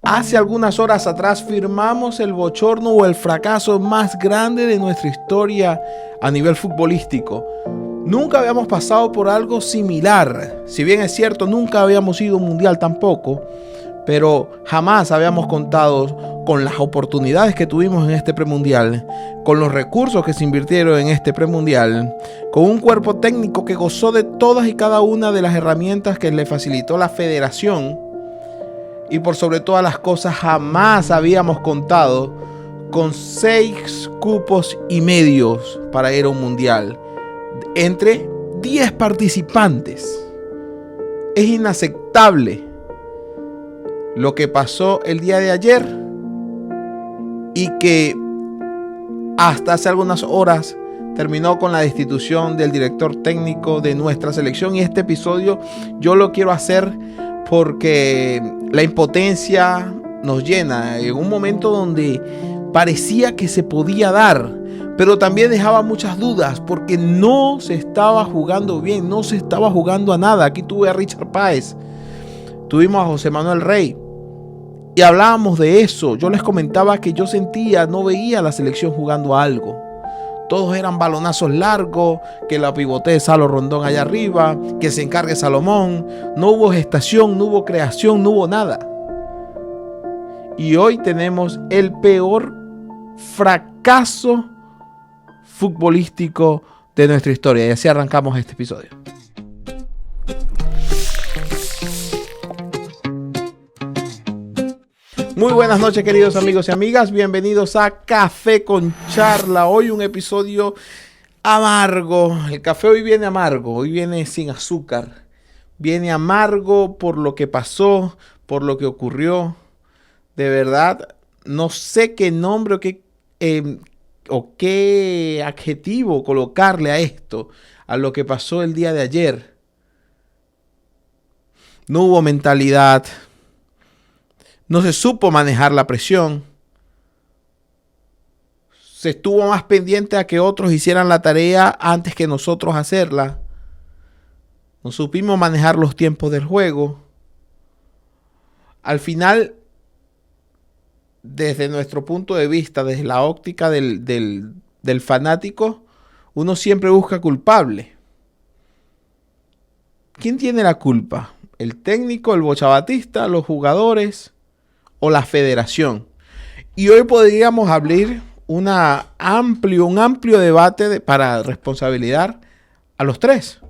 Hace algunas horas atrás firmamos el bochorno o el fracaso más grande de nuestra historia a nivel futbolístico. Nunca habíamos pasado por algo similar. Si bien es cierto, nunca habíamos ido a un mundial tampoco, pero jamás habíamos contado con las oportunidades que tuvimos en este premundial, con los recursos que se invirtieron en este premundial, con un cuerpo técnico que gozó de todas y cada una de las herramientas que le facilitó la federación. Y por sobre todas las cosas, jamás habíamos contado con 6 cupos y medios para ir a un mundial entre 10 participantes. Es inaceptable lo que pasó el día de ayer y que hasta hace algunas horas terminó con la destitución del director técnico de nuestra selección. Y este episodio yo lo quiero hacer porque la impotencia nos llena en un momento donde parecía que se podía dar, pero también dejaba muchas dudas porque no se estaba jugando bien, no se estaba jugando a nada. Aquí tuve a Richard Páez, tuvimos a José Manuel Rey y hablábamos de eso. Yo les comentaba que yo no veía a la selección jugando a algo. Todos eran balonazos largos, que la pivotee Salo Rondón allá arriba, que se encargue Salomón. No hubo gestación, no hubo creación, no hubo nada. Y hoy tenemos el peor fracaso futbolístico de nuestra historia. Y así arrancamos este episodio. Muy buenas noches, queridos amigos y amigas. Bienvenidos a Café con Charla. Hoy un episodio amargo. El café hoy viene amargo. Hoy viene sin azúcar. Viene amargo por lo que pasó, por lo que ocurrió. De verdad, no sé qué nombre o qué adjetivo colocarle a esto, a lo que pasó el día de ayer. No hubo mentalidad. No se supo manejar la presión. Se estuvo más pendiente a que otros hicieran la tarea antes que nosotros hacerla. No supimos manejar los tiempos del juego. Al final, desde nuestro punto de vista, desde la óptica del fanático, uno siempre busca culpable. ¿Quién tiene la culpa? ¿El técnico, el bochabatista, los jugadores o la federación? Y hoy podríamos abrir un amplio debate para responsabilizar a los tres.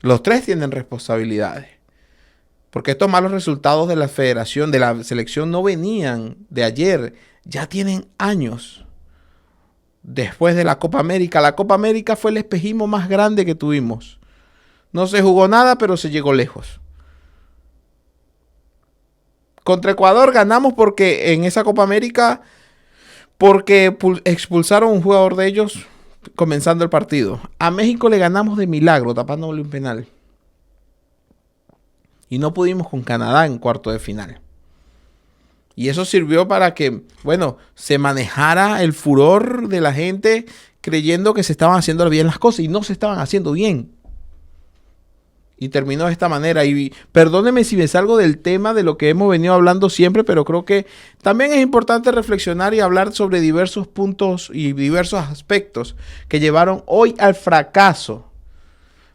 Los tres tienen responsabilidades. Porque estos malos resultados de la federación, de la selección, no venían de ayer. Ya tienen años. Después de la Copa América. La Copa América fue el espejismo más grande que tuvimos. No se jugó nada, pero se llegó lejos. Contra Ecuador ganamos porque en esa Copa América, porque expulsaron a un jugador de ellos comenzando el partido. A México le ganamos de milagro, tapándole un penal. Y no pudimos con Canadá en cuarto de final. Y eso sirvió para que, se manejara el furor de la gente creyendo que se estaban haciendo bien las cosas y no se estaban haciendo bien. Y terminó de esta manera. Y perdónenme si me salgo del tema de lo que hemos venido hablando siempre, pero creo que también es importante reflexionar y hablar sobre diversos puntos y diversos aspectos que llevaron hoy al fracaso.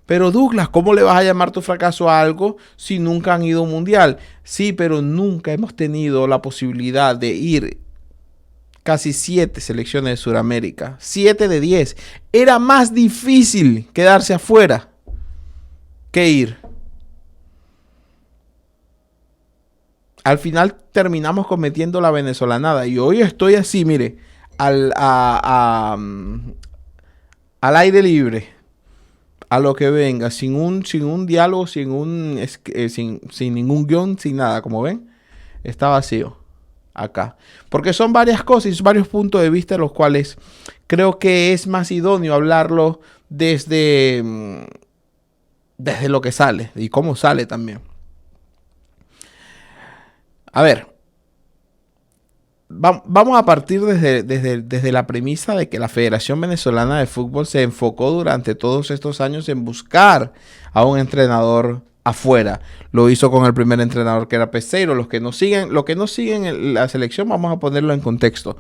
Pero Douglas, ¿cómo le vas a llamar tu fracaso a algo si nunca han ido a un mundial? Sí, pero nunca hemos tenido la posibilidad de ir casi 7 selecciones de Sudamérica. 7 de 10. Era más difícil quedarse afuera que ir. Al final terminamos cometiendo la venezolanada. Y hoy estoy así, mire, al aire libre, a lo que venga, sin un diálogo, sin ningún guión, sin nada, como ven, está vacío acá. Porque son varias cosas y varios puntos de vista los cuales creo que es más idóneo hablarlo desde lo que sale y cómo sale también. A ver, vamos a partir desde la premisa de que la Federación Venezolana de Fútbol se enfocó durante todos estos años en buscar a un entrenador afuera. Lo hizo con el primer entrenador, que era Peseiro. Los que no siguen la selección, vamos a ponerlo en contexto.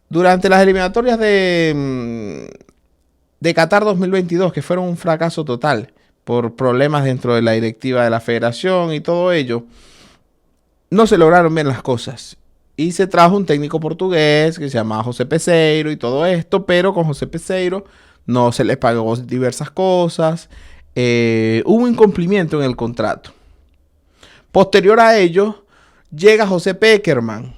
Durante las eliminatorias de Qatar 2022, que fueron un fracaso total por problemas dentro de la directiva de la federación y todo ello, no se lograron bien las cosas. Y se trajo un técnico portugués que se llamaba José Peseiro y todo esto, pero con José Peseiro no se les pagó diversas cosas. Hubo incumplimiento en el contrato. Posterior a ello, llega José Pekerman.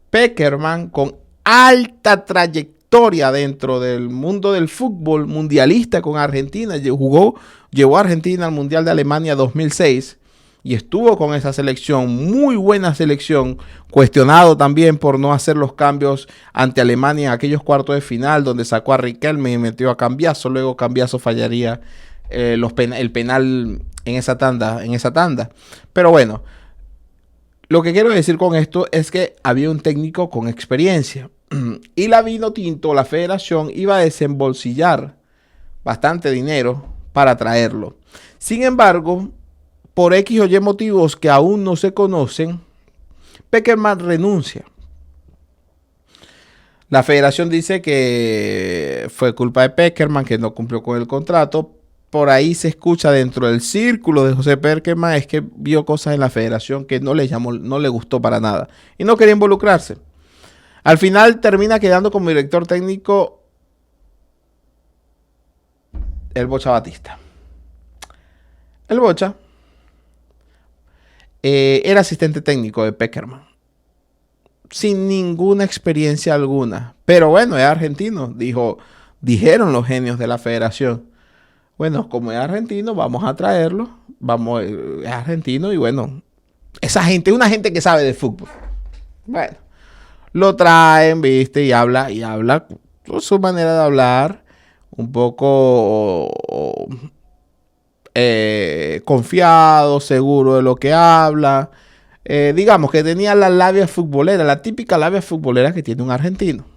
Pekerman, con alta trayectoria dentro del mundo del fútbol mundialista con Argentina, llevó a Argentina al Mundial de Alemania 2006 y estuvo con esa selección, muy buena selección, cuestionado también por no hacer los cambios ante Alemania en aquellos cuartos de final, donde sacó a Riquelme y metió a Cambiaso. Luego Cambiaso fallaría el penal en esa tanda. Pero bueno, lo que quiero decir con esto es que había un técnico con experiencia y la Vinotinto, la federación, iba a desembolsillar bastante dinero para traerlo. Sin embargo, por X o Y motivos que aún no se conocen, Pekerman renuncia. La federación dice que fue culpa de Pekerman, que no cumplió con el contrato. Por ahí se escucha dentro del círculo de José Pekerman es que vio cosas en la federación que no le gustó para nada y no quería involucrarse. Al final termina quedando como director técnico el Bocha Batista. El Bocha era asistente técnico de Pekerman, sin ninguna experiencia alguna. Pero bueno, es argentino, dijeron los genios de la federación. Bueno, como es argentino, vamos a traerlo. Es argentino y bueno, esa gente, una gente que sabe de fútbol. Bueno, lo traen, viste, y habla con su manera de hablar, un poco confiado, seguro de lo que habla. Digamos que tenía la labia futbolera, la típica labia futbolera que tiene un argentino.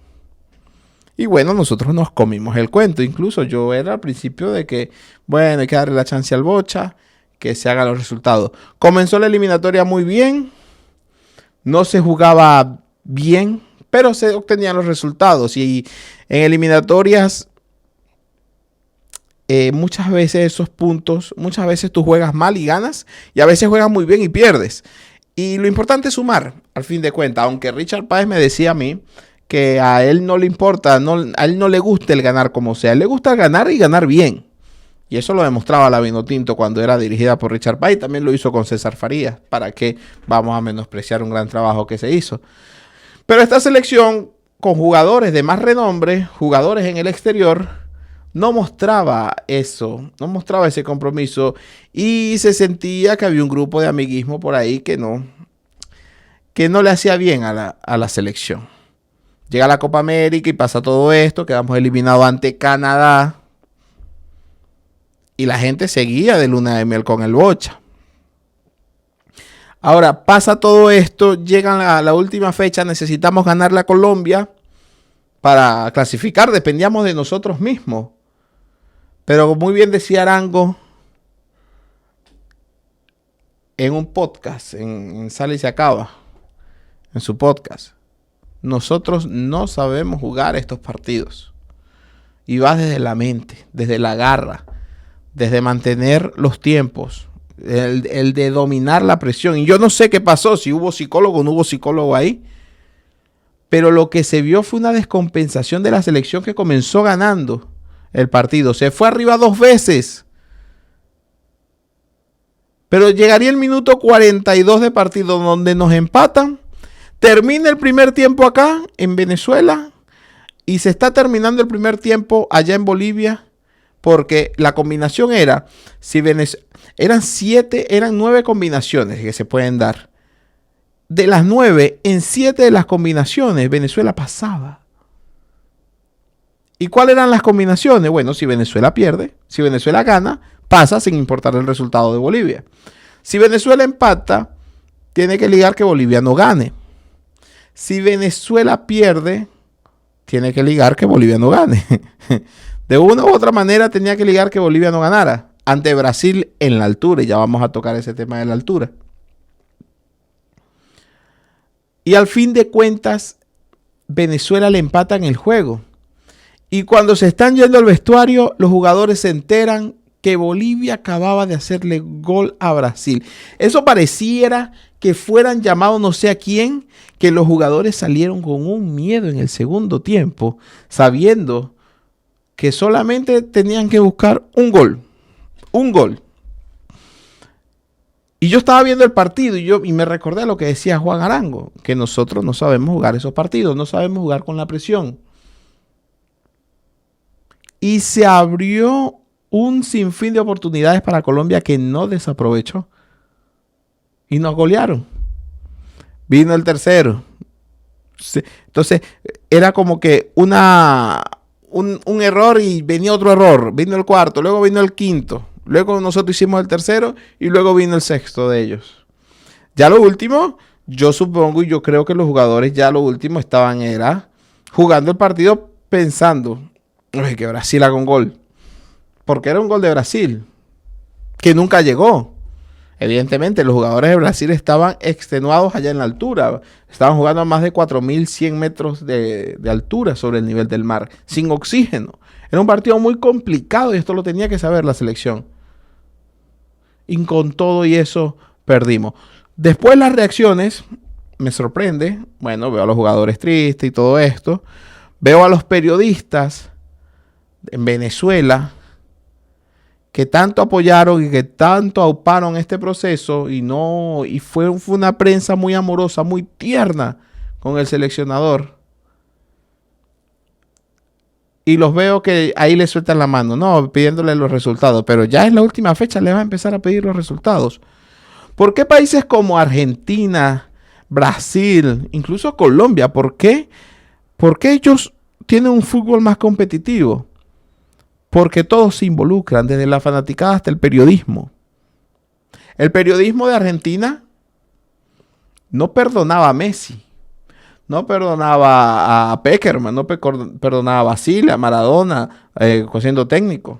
Y bueno, nosotros nos comimos el cuento. Incluso yo era al principio de que, bueno, hay que darle la chance al Bocha, que se hagan los resultados. Comenzó la eliminatoria muy bien, no se jugaba bien, pero se obtenían los resultados. Y en eliminatorias, muchas veces esos puntos, muchas veces tú juegas mal y ganas, y a veces juegas muy bien y pierdes. Y lo importante es sumar, al fin de cuentas. Aunque Richard Páez me decía a mí que a él no le importa, a él no le gusta el ganar como sea. A él le gusta ganar y ganar bien. Y eso lo demostraba la Vinotinto cuando era dirigida por Richard Páez. También lo hizo con César Farías. ¿Para qué vamos a menospreciar un gran trabajo que se hizo? Pero esta selección, con jugadores de más renombre, jugadores en el exterior, no mostraba eso, no mostraba ese compromiso. Y se sentía que había un grupo de amiguismo por ahí que no le hacía bien a la selección. Llega la Copa América y pasa todo esto. Quedamos eliminados ante Canadá. Y la gente seguía de luna de miel con el Bocha. Ahora pasa todo esto. Llega la última fecha. Necesitamos ganar a Colombia para clasificar. Dependíamos de nosotros mismos. Pero muy bien decía Arango en un podcast. En Sale y se acaba. En su podcast. Nosotros no sabemos jugar estos partidos. Y va desde la mente, desde la garra, desde mantener los tiempos, el de dominar la presión. Y yo no sé qué pasó, si hubo psicólogo o no hubo psicólogo ahí. Pero lo que se vio fue una descompensación de la selección que comenzó ganando el partido. Se fue arriba 2 veces. Pero llegaría el minuto 42 de partido donde nos empatan. Termina el primer tiempo acá en Venezuela y se está terminando el primer tiempo allá en Bolivia, porque la combinación era, eran 9 combinaciones que se pueden dar. De las 9, en 7 de las combinaciones Venezuela pasaba. ¿Y cuáles eran las combinaciones? Bueno, si Venezuela pierde, si Venezuela gana, pasa sin importar el resultado de Bolivia. Si Venezuela empata, tiene que ligar que Bolivia no gane. Si Venezuela pierde, tiene que ligar que Bolivia no gane. De una u otra manera tenía que ligar que Bolivia no ganara. ante Brasil en la altura, y ya vamos a tocar ese tema de la altura. Y al fin de cuentas, Venezuela le empata en el juego. Y cuando se están yendo al vestuario, los jugadores se enteran que Bolivia acababa de hacerle gol a Brasil. Eso pareciera que fueran llamados no sé a quién, que los jugadores salieron con un miedo en el segundo tiempo, sabiendo que solamente tenían que buscar un gol. Un gol. Y yo estaba viendo el partido y me recordé lo que decía Juan Arango, que nosotros no sabemos jugar esos partidos, no sabemos jugar con la presión. Y se abrió un sinfín de oportunidades para Colombia que no desaprovechó. Y nos golearon. Vino el tercero. Entonces, era como que un error y venía otro error. Vino el cuarto, luego vino el quinto. Luego nosotros hicimos el tercero y luego vino el sexto de ellos. Ya lo último, yo supongo y yo creo que los jugadores ya lo último estaban jugando el partido pensando que Brasil haga un gol. Porque era un gol de Brasil que nunca llegó. Evidentemente los jugadores de Brasil estaban extenuados allá en la altura. Estaban jugando a más de 4.100 metros de altura sobre el nivel del mar, sin oxígeno. Era un partido muy complicado y esto lo tenía que saber la selección. Y con todo y eso perdimos. Después las reacciones, me sorprende. Bueno, veo a los jugadores tristes y todo esto. Veo a los periodistas en Venezuela que tanto apoyaron y que tanto auparon este proceso y fue una prensa muy amorosa, muy tierna con el seleccionador. Y los veo que ahí le sueltan la mano, no, pidiéndole los resultados. Pero ya en la última fecha le va a empezar a pedir los resultados. ¿Por qué países como Argentina, Brasil, incluso Colombia, por qué ellos tienen un fútbol más competitivo? Porque todos se involucran, desde la fanaticada hasta el periodismo. El periodismo de Argentina no perdonaba a Messi. No perdonaba a Peckerman, no perdonaba a Basile, a Maradona, siendo técnico.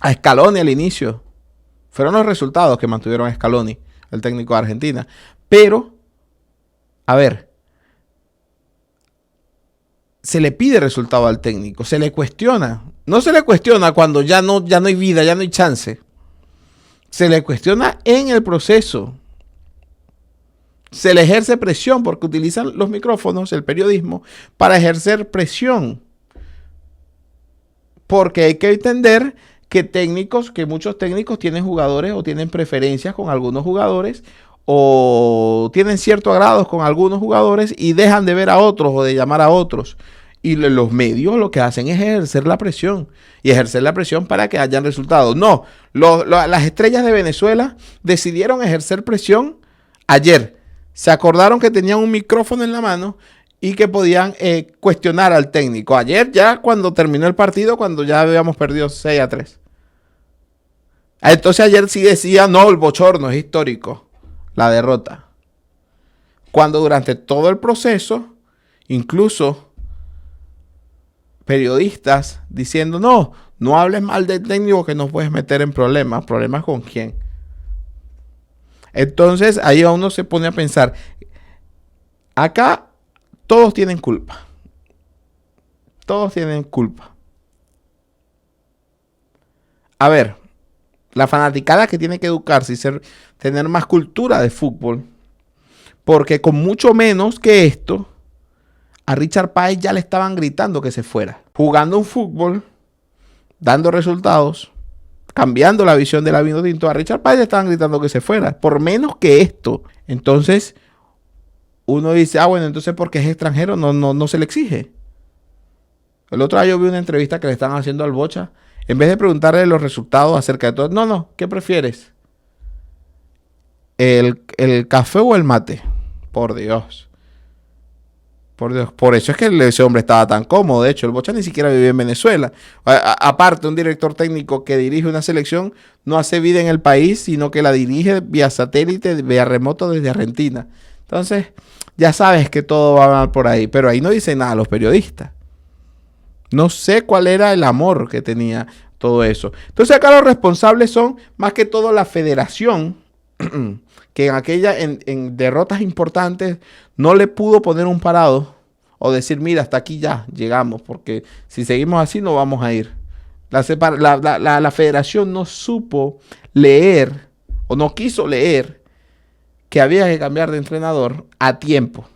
A Scaloni al inicio. Fueron los resultados que mantuvieron a Scaloni, el técnico de Argentina. Pero, a ver, se le pide resultado al técnico, se le cuestiona. No se le cuestiona cuando ya no hay vida, ya no hay chance. Se le cuestiona en el proceso. Se le ejerce presión porque utilizan los micrófonos, el periodismo, para ejercer presión. Porque hay que entender que muchos técnicos tienen jugadores o tienen preferencias con algunos jugadores o tienen cierto agrado con algunos jugadores y dejan de ver a otros o de llamar a otros. Y los medios lo que hacen es ejercer la presión. Y ejercer la presión para que hayan resultados. No, las estrellas de Venezuela decidieron ejercer presión ayer. Se acordaron que tenían un micrófono en la mano y que podían cuestionar al técnico. Ayer ya cuando terminó el partido, cuando ya habíamos perdido 6-3. Entonces ayer sí decía, no, el bochorno es histórico, la derrota. Cuando durante todo el proceso, incluso periodistas diciendo, no hables mal del técnico que nos puedes meter en problemas. ¿Problemas con quién? Entonces ahí uno se pone a pensar, acá todos tienen culpa. Todos tienen culpa. A ver, la fanaticada que tiene que educarse y tener más cultura de fútbol, porque con mucho menos que esto, a Richard Páez ya le estaban gritando que se fuera. Jugando un fútbol, dando resultados, cambiando la visión de la Vinotinto, a Richard Páez le estaban gritando que se fuera, por menos que esto. Entonces, uno dice, bueno, entonces porque es extranjero no se le exige. El otro día yo vi una entrevista que le estaban haciendo al Bocha. En vez de preguntarle los resultados acerca de todo, ¿qué prefieres? ¿El café o el mate? Por Dios. Por Dios. Por eso es que ese hombre estaba tan cómodo. De hecho, el Bocha ni siquiera vivía en Venezuela. Aparte, un director técnico que dirige una selección no hace vida en el país, sino que la dirige vía satélite, vía remoto desde Argentina. Entonces, ya sabes que todo va mal por ahí. Pero ahí no dicen nada los periodistas. No sé cuál era el amor que tenía. todo eso. Entonces acá los responsables son más que todo la federación, que en derrotas importantes no le pudo poner un parado o decir, mira, hasta aquí ya llegamos, porque si seguimos así no vamos a ir. La federación no supo leer o no quiso leer que había que cambiar de entrenador a tiempo.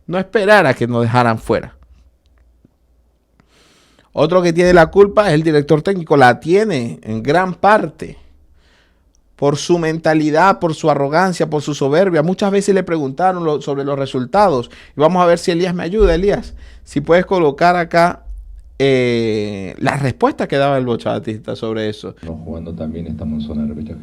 No esperar a que nos dejaran fuera. Otro que tiene la culpa es el director técnico. La tiene en gran parte por su mentalidad, por su arrogancia, por su soberbia. Muchas veces le preguntaron sobre los resultados. Y vamos a ver si Elías me ayuda. Elías, si puedes colocar acá la respuesta que daba el Bocha Batista sobre eso. No jugando también estamos en zona de repechaje.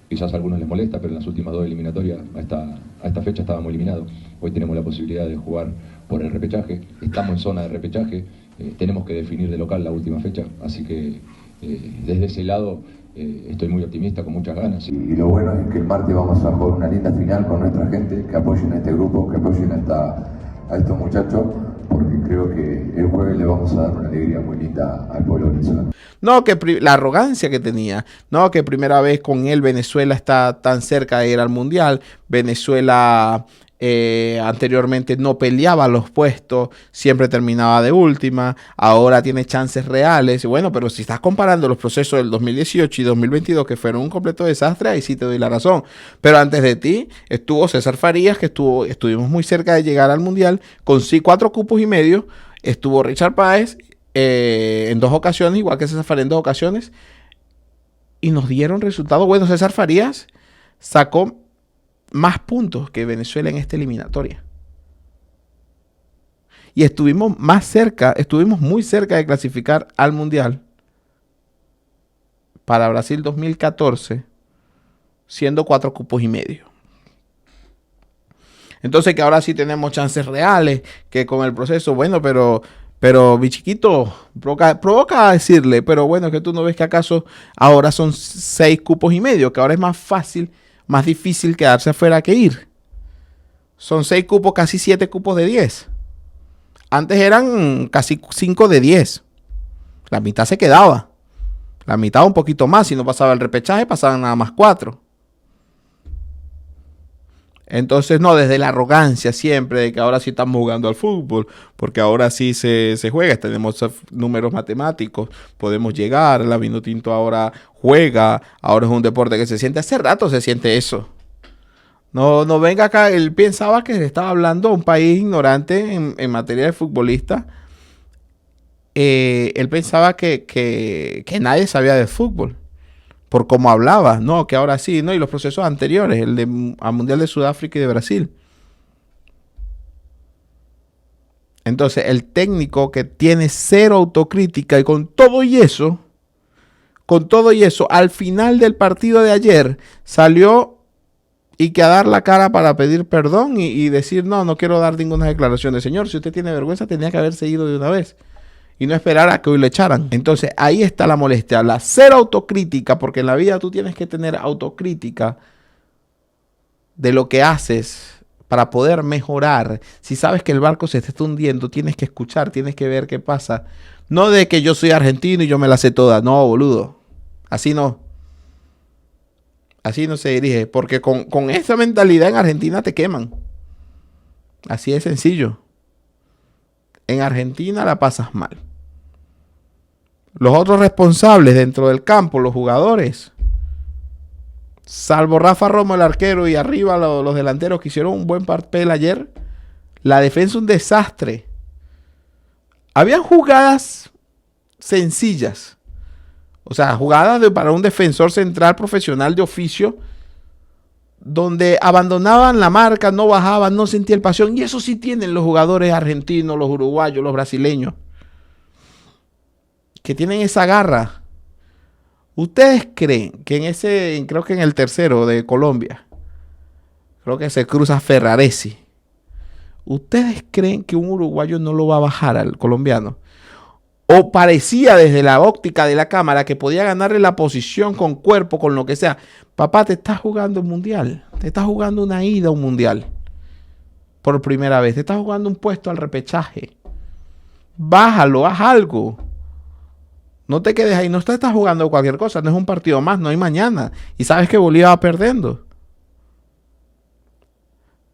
Quizás a algunos les molesta, pero en las últimas 2 eliminatorias a esta fecha estábamos eliminados. Hoy tenemos la posibilidad de jugar por el repechaje. Estamos en zona de repechaje. Tenemos que definir de local la última fecha. Así que desde ese lado estoy muy optimista, con muchas ganas. Y lo bueno es que el martes vamos a jugar una linda final con nuestra gente, que apoyen a este grupo, que apoyen a estos muchachos, porque creo que el jueves le vamos a dar una alegría muy linda al pueblo venezolano. No, que la arrogancia que tenía, no, que primera vez con él Venezuela está tan cerca de ir al Mundial. Venezuela anteriormente no peleaba los puestos, siempre terminaba de última, ahora tiene chances reales. Y bueno, pero si estás comparando los procesos del 2018 y 2022, que fueron un completo desastre, ahí sí te doy la razón. Pero antes de ti estuvo César Farías, que estuvimos muy cerca de llegar al Mundial, con 4 cupos y medio. Estuvo Richard Páez en 2 ocasiones, igual que César Farías en 2 ocasiones, y nos dieron resultados. Bueno, César Farías sacó más puntos que Venezuela en esta eliminatoria. Y estuvimos muy cerca de clasificar al Mundial para Brasil 2014, siendo 4 cupos y medio. Entonces que ahora sí tenemos chances reales, que con el proceso, bueno, pero mi chiquito, provoca decirle, pero bueno, que tú no ves que acaso ahora son 6 cupos y medio, que ahora es más fácil, más difícil quedarse afuera que ir. Son 6 cupos, casi 7 cupos de 10. Antes eran casi 5 de 10. La mitad se quedaba. La mitad un poquito más. Si no pasaba el repechaje, pasaban nada más 4. Entonces, no, desde la arrogancia siempre de que ahora sí estamos jugando al fútbol, porque ahora sí se juega, tenemos números matemáticos, podemos llegar, la Vinotinto ahora juega, ahora es un deporte que se siente, hace rato se siente eso. No venga acá, él pensaba que le estaba hablando a un país ignorante en materia de futbolista. Él pensaba que nadie sabía de fútbol. Por cómo hablaba, no, que ahora sí, no, y los procesos anteriores, al Mundial de Sudáfrica y de Brasil. Entonces, el técnico que tiene 0 autocrítica y con todo y eso, al final del partido de ayer, salió y que a dar la cara para pedir perdón y decir, no quiero dar ninguna declaración. Señor, si usted tiene vergüenza, tenía que haberse ido de una vez. Y no esperar a que hoy lo echaran. Entonces, ahí está la molestia. La 0 autocrítica, porque en la vida tú tienes que tener autocrítica de lo que haces para poder mejorar. Si sabes que el barco se te está hundiendo, tienes que escuchar, tienes que ver qué pasa. No de que yo soy argentino y yo me la sé toda. No, boludo. Así no. Así no se dirige. Porque con esa mentalidad en Argentina te queman. Así de sencillo. En Argentina la pasas mal. Los otros responsables dentro del campo, los jugadores, salvo Rafa Romo, el arquero, y arriba los delanteros que hicieron un buen papel ayer, la defensa un desastre. Habían jugadas sencillas. O sea, jugadas para un defensor central profesional de oficio, donde abandonaban la marca, no bajaban, no sentían pasión. Y eso sí tienen los jugadores argentinos, los uruguayos, los brasileños, que tienen esa garra. ¿Ustedes creen que creo que en el tercero de Colombia, creo que se cruza Ferraresi? ¿Ustedes creen que un uruguayo no lo va a bajar al colombiano? O parecía desde la óptica de la cámara que podía ganarle la posición con cuerpo, con lo que sea. Papá, te estás jugando un mundial. Te estás jugando una ida a un mundial. Por primera vez. Te estás jugando un puesto al repechaje. Bájalo, haz algo. No te quedes ahí, no estás jugando cualquier cosa, no es un partido más, no hay mañana. Y sabes que Bolivia va perdiendo.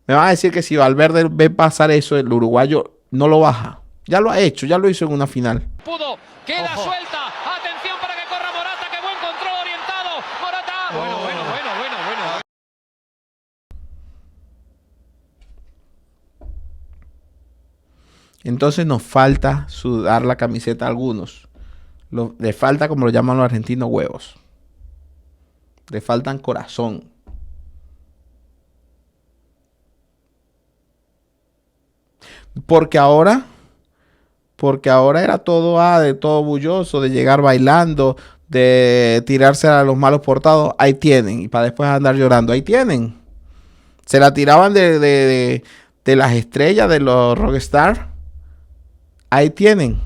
Me van a decir que si Valverde ve pasar eso, el uruguayo no lo baja. Ya lo ha hecho, ya lo hizo en una final. Pudo, queda suelta. Atención para que corra Morata, qué buen control orientado. Morata. Bueno. Entonces nos falta sudar la camiseta a algunos. Le falta, como lo llaman los argentinos, huevos. Le faltan corazón. Porque ahora era todo de todo bulloso, de llegar bailando, de tirarse a los malos portados. Ahí tienen. Y para después andar llorando. Ahí tienen. Se la tiraban de las estrellas, de los rockstar. Ahí tienen.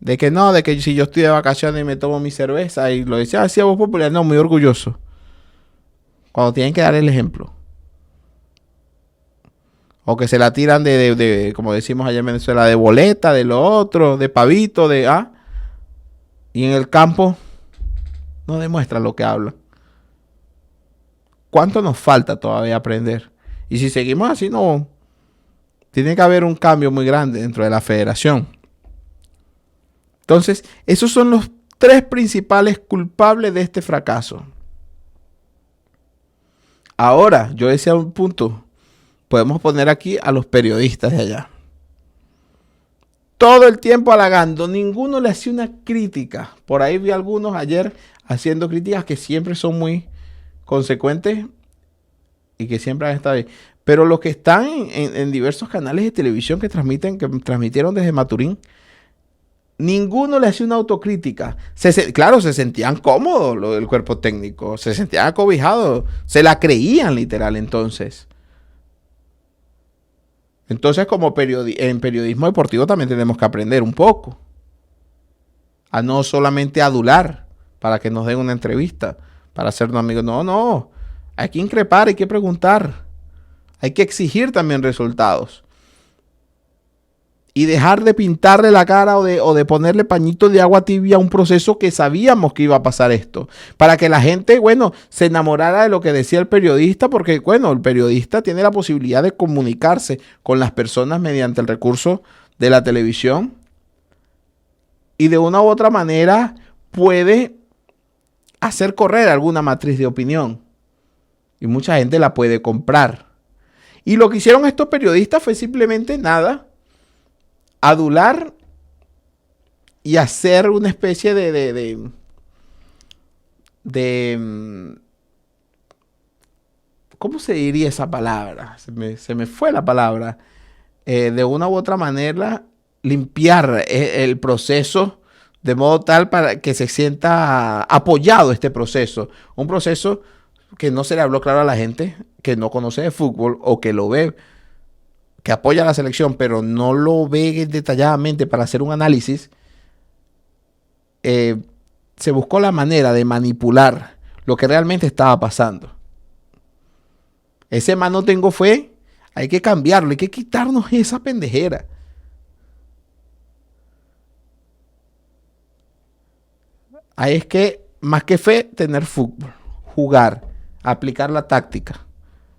De que si yo estoy de vacaciones y me tomo mi cerveza y lo decía así a voz popular, no, muy orgulloso. Cuando tienen que dar el ejemplo. O que se la tiran como decimos allá en Venezuela, de boleta, de lo otro, de pavito, y en el campo no demuestra lo que habla. ¿Cuánto nos falta todavía aprender? Y si seguimos así, no. Tiene que haber un cambio muy grande dentro de la federación. Entonces, esos son los 3 principales culpables de este fracaso. Ahora, yo decía un punto, podemos poner aquí a los periodistas de allá. Todo el tiempo halagando, ninguno le hacía una crítica. Por ahí vi algunos ayer haciendo críticas que siempre son muy consecuentes y que siempre han estado ahí. Pero los que están en diversos canales de televisión que transmitieron desde Maturín, ninguno le hacía una autocrítica. Claro, se sentían cómodos el cuerpo técnico, se sentían acobijados, se la creían literal entonces. Entonces, como en periodismo deportivo también tenemos que aprender un poco. A no solamente adular para que nos den una entrevista, para hacernos amigos. No. Hay que increpar, hay que preguntar. Hay que exigir también resultados. Y dejar de pintarle la cara o de ponerle pañitos de agua tibia a un proceso que sabíamos que iba a pasar esto. Para que la gente, se enamorara de lo que decía el periodista, porque, el periodista tiene la posibilidad de comunicarse con las personas mediante el recurso de la televisión. Y de una u otra manera puede hacer correr alguna matriz de opinión. Y mucha gente la puede comprar. Y lo que hicieron estos periodistas fue simplemente adular y hacer una especie de ¿cómo se diría esa palabra? Se me fue la palabra. De una u otra manera, limpiar el proceso de modo tal para que se sienta apoyado este proceso. Un proceso que no se le habló claro a la gente que no conoce de fútbol o que lo ve, que apoya a la selección, pero no lo ve detalladamente para hacer un análisis. Se buscó la manera de manipular lo que realmente estaba pasando. Ese más no tengo fe, hay que cambiarlo, hay que quitarnos esa pendejera. Ahí es que, más que fe, tener fútbol, jugar, aplicar la táctica,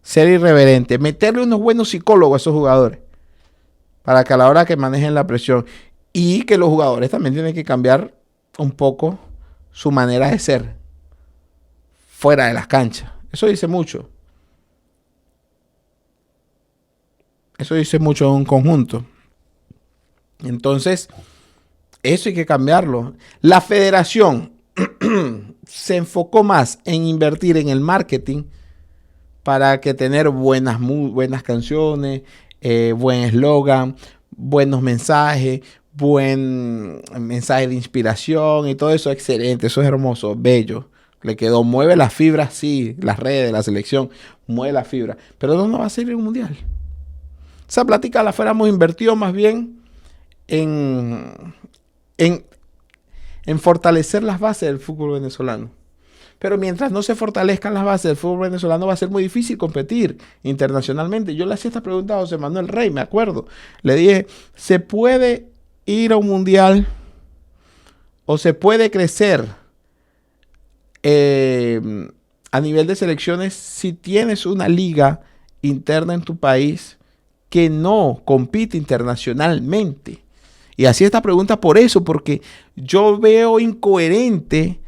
ser irreverente, meterle unos buenos psicólogos a esos jugadores para que a la hora que manejen la presión, y que los jugadores también tienen que cambiar un poco su manera de ser fuera de las canchas. Eso dice mucho. Eso dice mucho en un conjunto. Entonces, eso hay que cambiarlo. La federación se enfocó más en invertir en el marketing para que tener buenas canciones, buen eslogan, buenos mensajes, buen mensaje de inspiración y todo eso. Excelente, eso es hermoso, bello. Le quedó, mueve las fibras, sí, las redes de la selección, mueve la fibra. Pero no va a ser el mundial. Esa plática la fuéramos invertido más bien en fortalecer las bases del fútbol venezolano. Pero mientras no se fortalezcan las bases del fútbol venezolano, va a ser muy difícil competir internacionalmente. Yo le hacía esta pregunta a José Manuel Rey, me acuerdo. Le dije, ¿se puede ir a un mundial o se puede crecer a nivel de selecciones si tienes una liga interna en tu país que no compite internacionalmente. Y así esta pregunta por eso, porque yo veo incoherente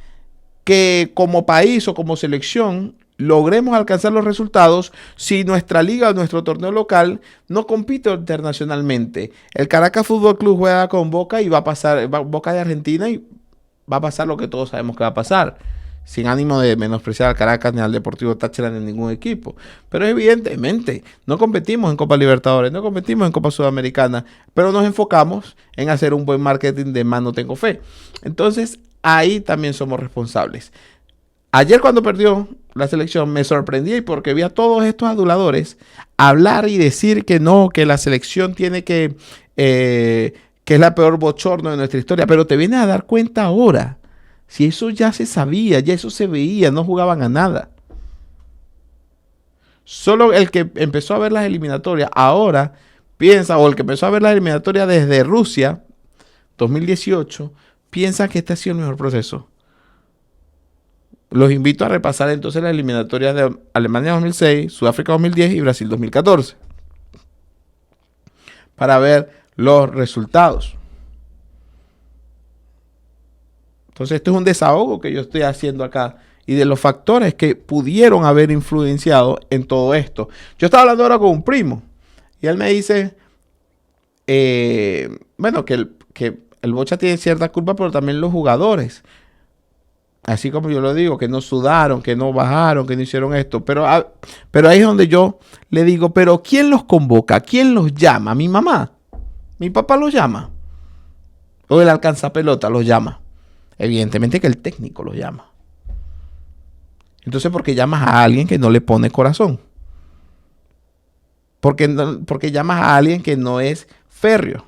que como país o como selección logremos alcanzar los resultados si nuestra liga o nuestro torneo local no compite internacionalmente. El Caracas Fútbol Club juega con Boca y va a pasar, Boca de Argentina, y va a pasar lo que todos sabemos que va a pasar. Sin ánimo de menospreciar al Caracas ni al Deportivo Táchira ni a ningún equipo. Pero evidentemente no competimos en Copa Libertadores, no competimos en Copa Sudamericana, pero nos enfocamos en hacer un buen marketing de más no tengo fe. Entonces ahí también somos responsables. Ayer cuando perdió la selección me sorprendí porque vi a todos estos aduladores hablar y decir que no, que la selección tiene que es la peor bochorno de nuestra historia. Pero te vienes a dar cuenta ahora. Si eso ya se sabía, ya eso se veía, no jugaban a nada. Solo el que empezó a ver las eliminatorias ahora piensa, o el que empezó a ver las eliminatorias desde Rusia 2018, piensa que este ha sido el mejor proceso. Los invito a repasar entonces las eliminatorias de Alemania 2006, Sudáfrica 2010 y Brasil 2014 para ver los resultados. Entonces esto es un desahogo que yo estoy haciendo acá y de los factores que pudieron haber influenciado en todo esto. Yo estaba hablando ahora con un primo y él me dice, bueno, que el Bocha tiene cierta culpa, pero también los jugadores. Así como yo lo digo, que no sudaron, que no bajaron, que no hicieron esto. Pero ahí es donde yo le digo, pero ¿quién los convoca? ¿Quién los llama? ¿Mi mamá? ¿Mi papá los llama? ¿O el alcanzapelota los llama? Evidentemente que el técnico los llama. Entonces, ¿por qué llamas a alguien que no le pone corazón? Porque llamas a alguien que no es férreo.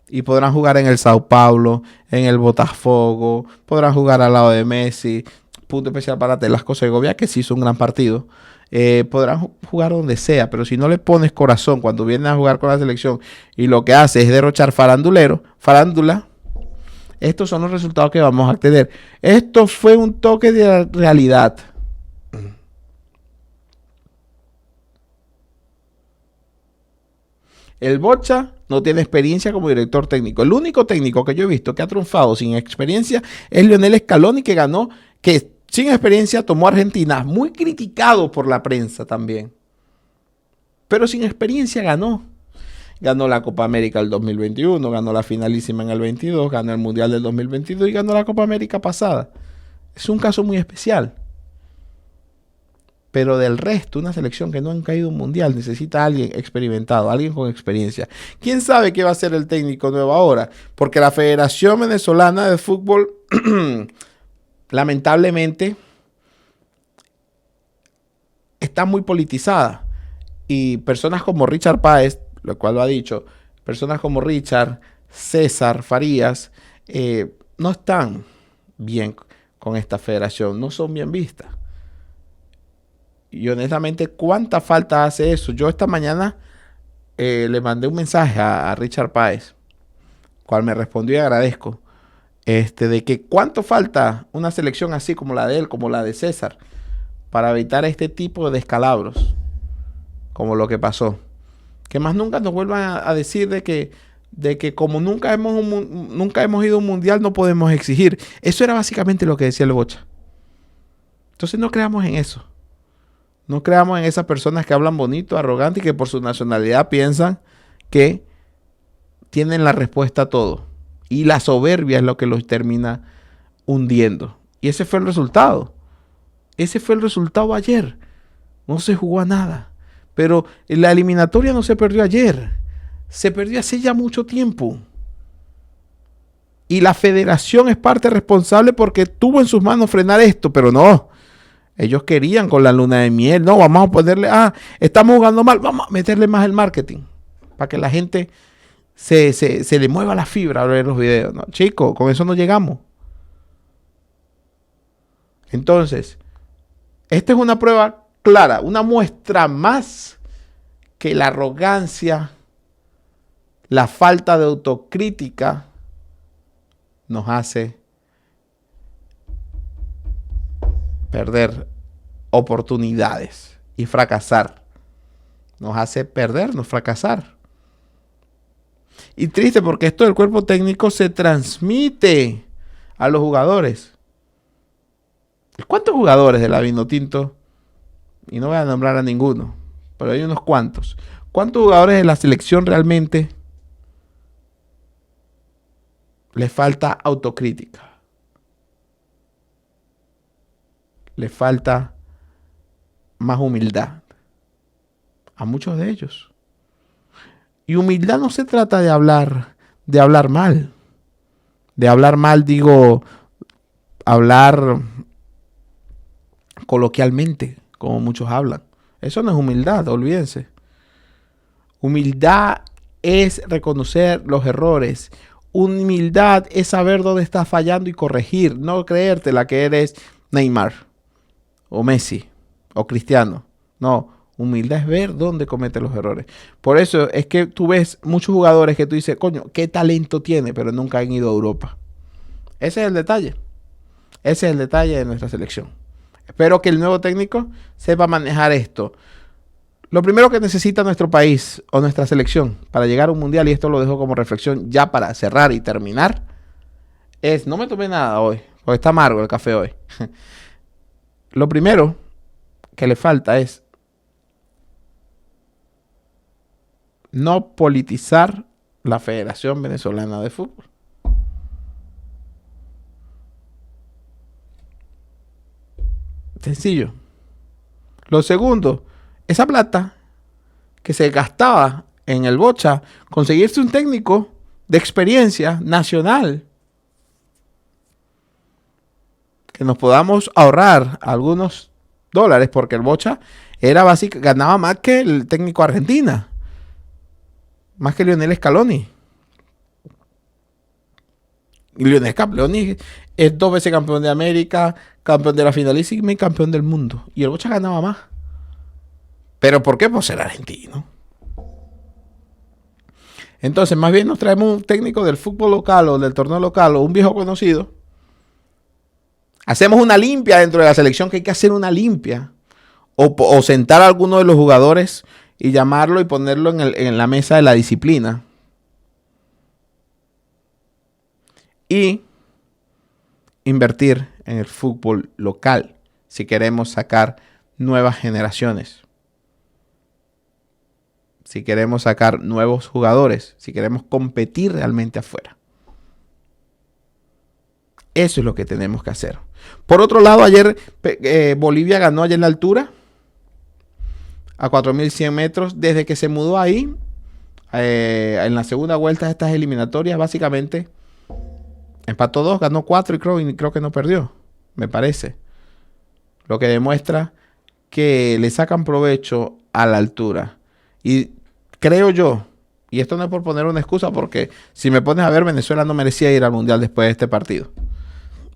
Y podrán jugar en el Sao Paulo, en el Botafogo, podrán jugar al lado de Messi. Punto especial para Telasco Segovia, que sí hizo un gran partido. Podrán jugar donde sea, pero si no le pones corazón cuando vienen a jugar con la selección y lo que hace es derrochar farándula, estos son los resultados que vamos a tener. Esto fue un toque de la realidad. El Bocha no tiene experiencia como director técnico. El único técnico que yo he visto que ha triunfado sin experiencia es Lionel Scaloni, que ganó, que sin experiencia tomó a Argentina, muy criticado por la prensa también. Pero sin experiencia ganó. Ganó la Copa América del 2021, ganó la finalísima en el 22, ganó el Mundial del 2022 y ganó la Copa América pasada. Es un caso muy especial. Pero del resto, una selección que no han caído un mundial necesita a alguien experimentado, alguien con experiencia. ¿Quién sabe qué va a ser el técnico nuevo ahora? Porque la Federación Venezolana de Fútbol, lamentablemente, está muy politizada. Y personas como Richard Páez, lo cual lo ha dicho, personas como Richard, César, Farías, no están bien con esta federación, no son bien vistas. Y honestamente, ¿cuánta falta hace eso? Yo esta mañana le mandé un mensaje a Richard Páez, cual me respondió y agradezco, de que cuánto falta una selección así como la de él, como la de César, para evitar este tipo de descalabros, como lo que pasó. Que más nunca nos vuelvan a decir de que como nunca hemos ido a un mundial no podemos exigir. Eso era básicamente lo que decía el Bocha. Entonces no creamos en eso. No creamos en esas personas que hablan bonito, arrogantes y que por su nacionalidad piensan que tienen la respuesta a todo. Y la soberbia es lo que los termina hundiendo. Y ese fue el resultado. Ese fue el resultado ayer. No se jugó a nada. Pero la eliminatoria no se perdió ayer. Se perdió hace ya mucho tiempo. Y la federación es parte responsable porque tuvo en sus manos frenar esto, pero no. Ellos querían con la luna de miel. No, vamos a ponerle, estamos jugando mal, vamos a meterle más el marketing. Para que la gente se le mueva la fibra al ver los videos. No, chicos, con eso no llegamos. Entonces, esta es una prueba clara, una muestra más que la arrogancia, la falta de autocrítica nos hace perder oportunidades y fracasar. Nos hace perdernos, fracasar. Y triste porque esto del cuerpo técnico se transmite a los jugadores. ¿Cuántos jugadores de la Vinotinto? Y no voy a nombrar a ninguno, pero hay unos cuantos. ¿Cuántos jugadores de la selección realmente les falta autocrítica? Les falta más humildad. A muchos de ellos. Y humildad no se trata de hablar mal. De hablar mal, digo, hablar coloquialmente, como muchos hablan. Eso no es humildad, olvídense. Humildad es reconocer los errores. Humildad es saber dónde estás fallando y corregir. No creerte la que eres Neymar, o Messi, o Cristiano. No, humildad es ver dónde comete los errores. Por eso es que tú ves muchos jugadores que tú dices, coño, qué talento tiene, pero nunca han ido a Europa. Ese es el detalle. Ese es el detalle de nuestra selección. Espero que el nuevo técnico sepa manejar esto. Lo primero que necesita nuestro país o nuestra selección para llegar a un mundial, y esto lo dejo como reflexión ya para cerrar y terminar, es, no me tomé nada hoy, porque está amargo el café hoy. Lo primero que le falta es no politizar la Federación Venezolana de Fútbol. Sencillo. Lo segundo, esa plata que se gastaba en el Bocha, conseguirse un técnico de experiencia nacional, que nos podamos ahorrar algunos dólares, porque el Bocha era ganaba más que el técnico Argentina, más que Lionel Scaloni. Y Lionel Scaloni es 2 veces campeón de América, campeón de la finalísima y campeón del mundo. Y el Bocha ganaba más. ¿Pero por qué? Por ser argentino. Entonces, más bien nos traemos un técnico del fútbol local o del torneo local o un viejo conocido. Hacemos una limpia dentro de la selección, que hay que hacer una limpia. O sentar a alguno de los jugadores y llamarlo y ponerlo en la mesa de la disciplina. Y invertir en el fútbol local si queremos sacar nuevas generaciones. Si queremos sacar nuevos jugadores, si queremos competir realmente afuera. Eso es lo que tenemos que hacer. Por otro lado, ayer Bolivia ganó allá en la altura, a 4.100 metros. Desde que se mudó ahí, en la segunda vuelta de estas eliminatorias, básicamente empató 2, ganó 4 y creo que no perdió, me parece. Lo que demuestra que le sacan provecho a la altura. Y creo yo, y esto no es por poner una excusa, porque si me pones a ver, Venezuela no merecía ir al Mundial después de este partido.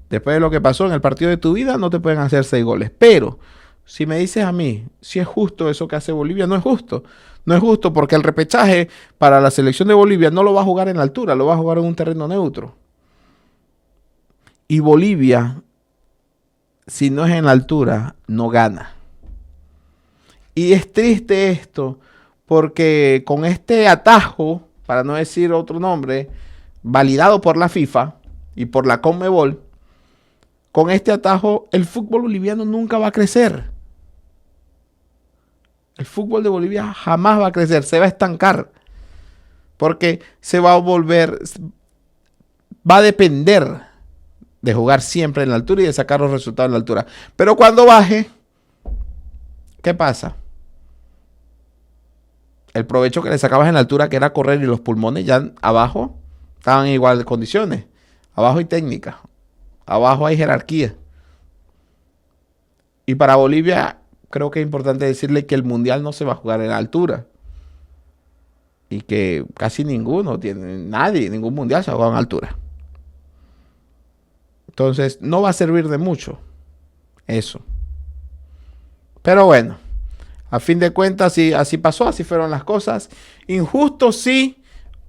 Después de lo que pasó en el partido de tu vida, no te pueden hacer 6 goles. Pero si me dices a mí, si es justo eso que hace Bolivia, no es justo. No es justo porque el repechaje para la selección de Bolivia no lo va a jugar en la altura, lo va a jugar en un terreno neutro. Y Bolivia, si no es en la altura, no gana. Y es triste esto, porque con este atajo, para no decir otro nombre, validado por la FIFA y por la Conmebol, con este atajo el fútbol boliviano nunca va a crecer. El fútbol de Bolivia jamás va a crecer, se va a estancar, porque se va a volver, va a depender de jugar siempre en la altura y de sacar los resultados en la altura. Pero cuando baje, ¿qué pasa? El provecho que le sacabas en la altura, que era correr, y los pulmones ya abajo estaban en igual de condiciones. Abajo hay técnica, abajo hay jerarquía. Y para Bolivia creo que es importante decirle que el mundial no se va a jugar en la altura. Y que casi ningún mundial se va a jugar en altura. Entonces no va a servir de mucho eso. Pero bueno, a fin de cuentas, sí, así pasó, así fueron las cosas. Injusto, sí,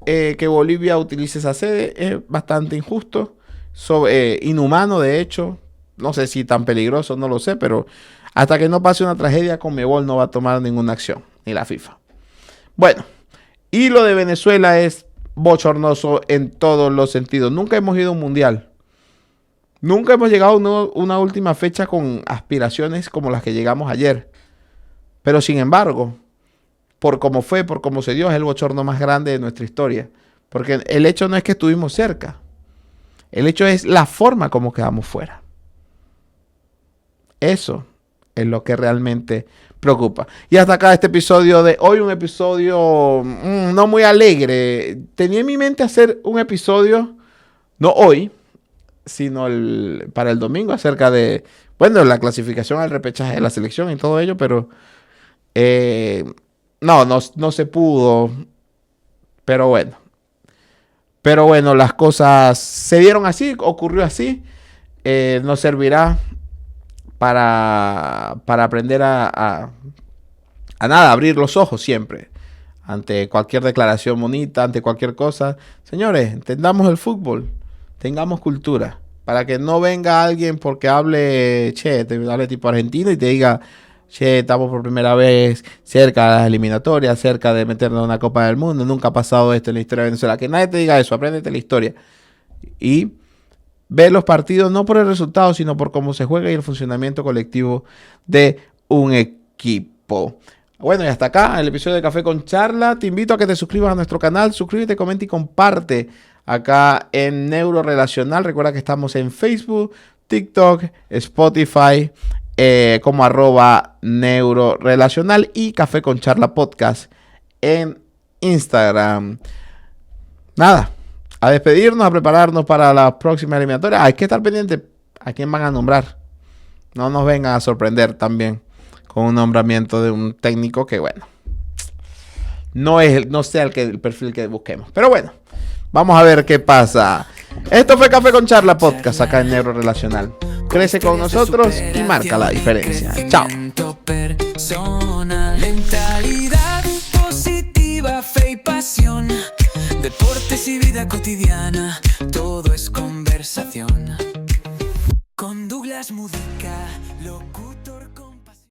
que Bolivia utilice esa sede, es bastante injusto. inhumano, de hecho. No sé si tan peligroso, no lo sé, pero hasta que no pase una tragedia, Conmebol no va a tomar ninguna acción, ni la FIFA. Bueno, y lo de Venezuela es bochornoso en todos los sentidos. Nunca hemos ido a un mundial. Nunca hemos llegado a una última fecha con aspiraciones como las que llegamos ayer. Pero sin embargo, por cómo fue, por cómo se dio, es el bochorno más grande de nuestra historia. Porque el hecho no es que estuvimos cerca. El hecho es la forma como quedamos fuera. Eso es lo que realmente preocupa. Y hasta acá este episodio de hoy, un episodio no muy alegre. Tenía en mi mente hacer un episodio, no hoy, sino para el domingo, acerca de, bueno, la clasificación al repechaje de la selección y todo ello, pero no se pudo. Pero bueno, las cosas se dieron así, ocurrió así. Nos servirá para aprender a abrir los ojos siempre ante cualquier declaración bonita, ante cualquier cosa. Señores, entendamos el fútbol, tengamos cultura, para que no venga alguien porque hable tipo argentino y te diga, estamos por primera vez cerca de las eliminatorias, cerca de meternos en una Copa del Mundo, nunca ha pasado esto en la historia de Venezuela. Que nadie te diga eso, apréndete la historia. Y ve los partidos no por el resultado, sino por cómo se juega y el funcionamiento colectivo de un equipo. Bueno, y hasta acá el episodio de Café con Charla. Te invito a que te suscribas a nuestro canal. Suscríbete, comenta y comparte acá en Neurorelacional. Recuerda que estamos en Facebook, TikTok, Spotify, como @Neurorelacional y Café con Charla Podcast en Instagram. Nada. A despedirnos, a prepararnos para la próxima eliminatoria. Hay que estar pendiente a quién van a nombrar. No nos vengan a sorprender también con un nombramiento de un técnico que, bueno, no sea el perfil que busquemos. Pero bueno, vamos a ver qué pasa. Esto fue Café con Charla Podcast acá en Neurorelacional. Crece con nosotros y marca la diferencia. Chao. Mentalidad positiva, fe y pasión. Deportes y vida cotidiana, todo es conversación. Con Douglas Mudica, locutor.